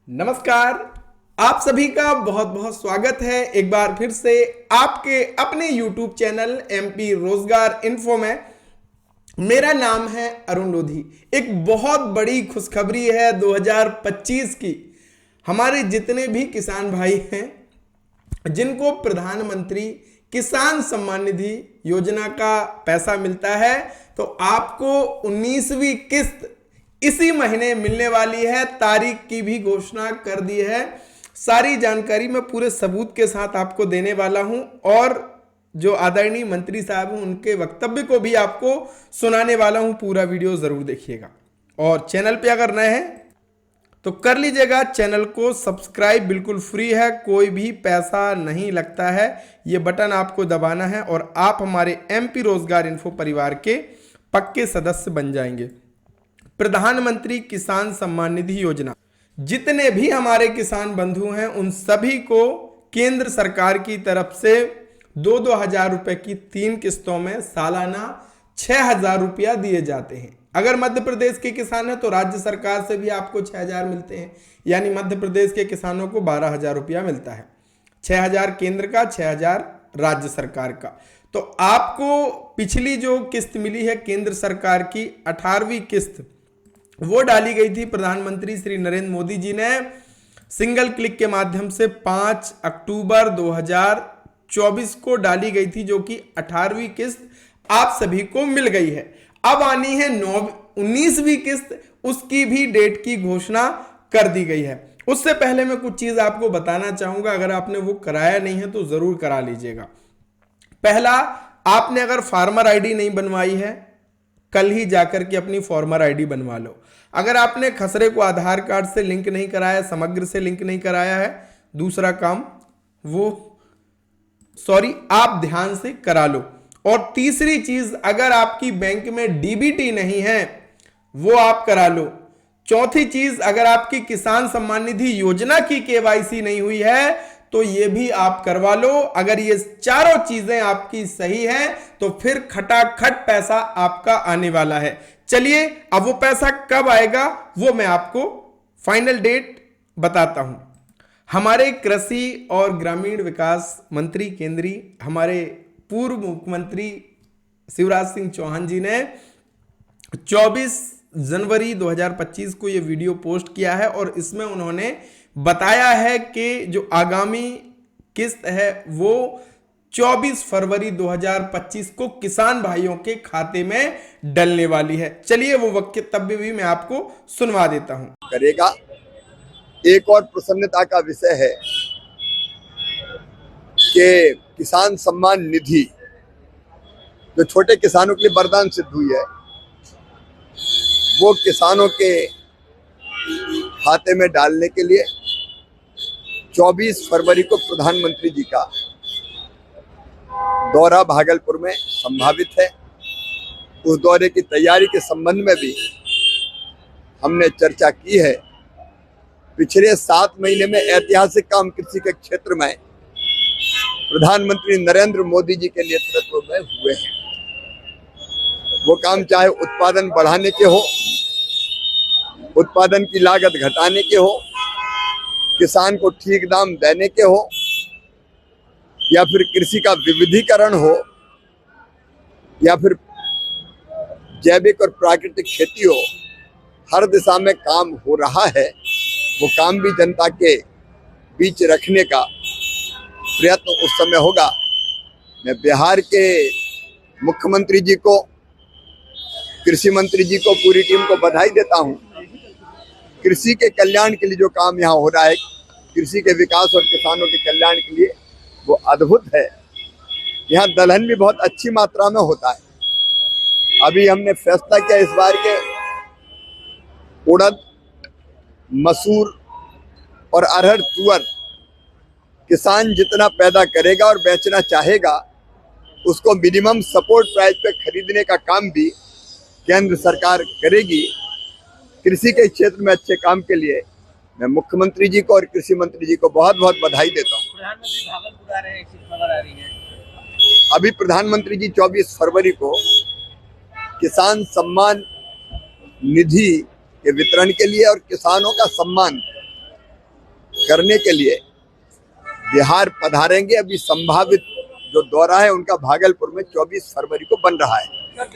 नमस्कार। आप सभी का बहुत बहुत स्वागत है एक बार फिर से आपके अपने YouTube चैनल MP रोजगार इन्फो में। मेरा नाम है अरुण लोधी। एक बहुत बड़ी खुशखबरी है 2025 की। हमारे जितने भी किसान भाई हैं जिनको प्रधानमंत्री किसान सम्मान निधि योजना का पैसा मिलता है, तो आपको 19वीं किस्त इसी महीने मिलने वाली है। तारीख की भी घोषणा कर दी है। सारी जानकारी मैं पूरे सबूत के साथ आपको देने वाला हूं और जो आदरणीय मंत्री साहब हैं उनके वक्तव्य को भी आपको सुनाने वाला हूं। पूरा वीडियो जरूर देखिएगा और चैनल पे अगर नए हैं तो कर लीजिएगा। चैनल को सब्सक्राइब बिल्कुल फ्री है, कोई भी पैसा नहीं लगता है। ये बटन आपको दबाना है और आप हमारे MP रोजगार इन्फो परिवार के पक्के सदस्य बन जाएंगे। प्रधानमंत्री किसान सम्मान निधि योजना, जितने भी हमारे किसान बंधु हैं उन सभी को केंद्र सरकार की तरफ से 2-2 हजार रुपए की 3 किस्तों में सालाना 6,000 रुपया दिए जाते हैं। अगर मध्य प्रदेश के किसान हैं तो राज्य सरकार से भी आपको 6,000 मिलते हैं, यानी मध्य प्रदेश के किसानों को 12,000 रुपया मिलता है। 6,000 केंद्र का, 6,000 राज्य सरकार का। तो आपको पिछली जो किस्त मिली है केंद्र सरकार की 18वीं किस्त, वो डाली गई थी प्रधानमंत्री श्री नरेंद्र मोदी जी ने सिंगल क्लिक के माध्यम से 5 अक्टूबर 2024 को डाली गई थी, जो कि 18वीं किस्त आप सभी को मिल गई है। अब आनी है 19वीं किस्त, उसकी भी डेट की घोषणा कर दी गई है। उससे पहले मैं कुछ चीज आपको बताना चाहूंगा। अगर आपने वो कराया नहीं है तो जरूर करा लीजिएगा। पहला, आपने अगर फार्मर आईडी नहीं बनवाई है, कल ही जाकर के अपनी फार्मर आईडी बनवा लो। अगर आपने खसरे को आधार कार्ड से लिंक नहीं कराया, समग्र से लिंक नहीं कराया है, दूसरा काम आप ध्यान से करा लो। और तीसरी चीज, अगर आपकी बैंक में डीबीटी नहीं है वो आप करा लो। चौथी चीज, अगर आपकी किसान सम्मान निधि योजना की केवाईसी नहीं हुई है तो ये भी आप करवा लो। अगर ये चारों चीजें आपकी सही हैं तो फिर खटाखट पैसा आपका आने वाला है। चलिए, अब वो पैसा कब आएगा वो मैं आपको फाइनल डेट बताता हूं। हमारे कृषि और ग्रामीण विकास मंत्री केंद्रीय, हमारे पूर्व मुख्यमंत्री शिवराज सिंह चौहान जी ने 24 जनवरी 2025 को ये वीडियो पोस्ट किया है और इसमें उन्होंने बताया है कि जो आगामी किस्त है वो 24 फरवरी 2025 को किसान भाइयों के खाते में डलने वाली है। चलिए वो वक्तव्य भी मैं आपको सुनवा देता हूं। करेगा। एक और प्रसन्नता का विषय है कि किसान सम्मान निधि जो छोटे किसानों के लिए वरदान सिद्ध हुई है, वो किसानों के खाते में डालने के लिए 24 फरवरी को प्रधानमंत्री जी का दौरा भागलपुर में संभावित है। उस दौरे की तैयारी के संबंध में भी हमने चर्चा की है। पिछले 7 महीने में ऐतिहासिक काम कृषि के क्षेत्र में प्रधानमंत्री नरेंद्र मोदी जी के नेतृत्व में हुए हैं। वो काम चाहे उत्पादन बढ़ाने के हो, उत्पादन की लागत घटाने के हो, किसान को ठीक दाम देने के हो, या फिर कृषि का विविधीकरण हो, या फिर जैविक और प्राकृतिक खेती हो, हर दिशा में काम हो रहा है। वो काम भी जनता के बीच रखने का प्रयत्न उस समय होगा। मैं बिहार के मुख्यमंत्री जी को, कृषि मंत्री जी को, पूरी टीम को बधाई देता हूं। कृषि के कल्याण के लिए जो काम यहाँ हो रहा है, कृषि के विकास और किसानों के कल्याण के लिए, वो अद्भुत है। यहाँ दलहन भी बहुत अच्छी मात्रा में होता है। अभी हमने फैसला किया इस बार के उड़द, मसूर और अरहर, तुअर किसान जितना पैदा करेगा और बेचना चाहेगा उसको मिनिमम सपोर्ट प्राइस पे खरीदने का काम भी केंद्र सरकार करेगी। कृषि के क्षेत्र में अच्छे काम के लिए मैं मुख्यमंत्री जी को और कृषि मंत्री जी को बहुत बहुत बधाई देता हूँ। प्रधानमंत्री भागलपुर आ रहे हैं, ऐसी खबर आ रही है। अभी प्रधानमंत्री जी 24 फरवरी को किसान सम्मान निधि के वितरण के लिए और किसानों का सम्मान करने के लिए बिहार पधारेंगे। अभी संभावित जो दौरा है उनका भागलपुर में 24 फरवरी को बन रहा है।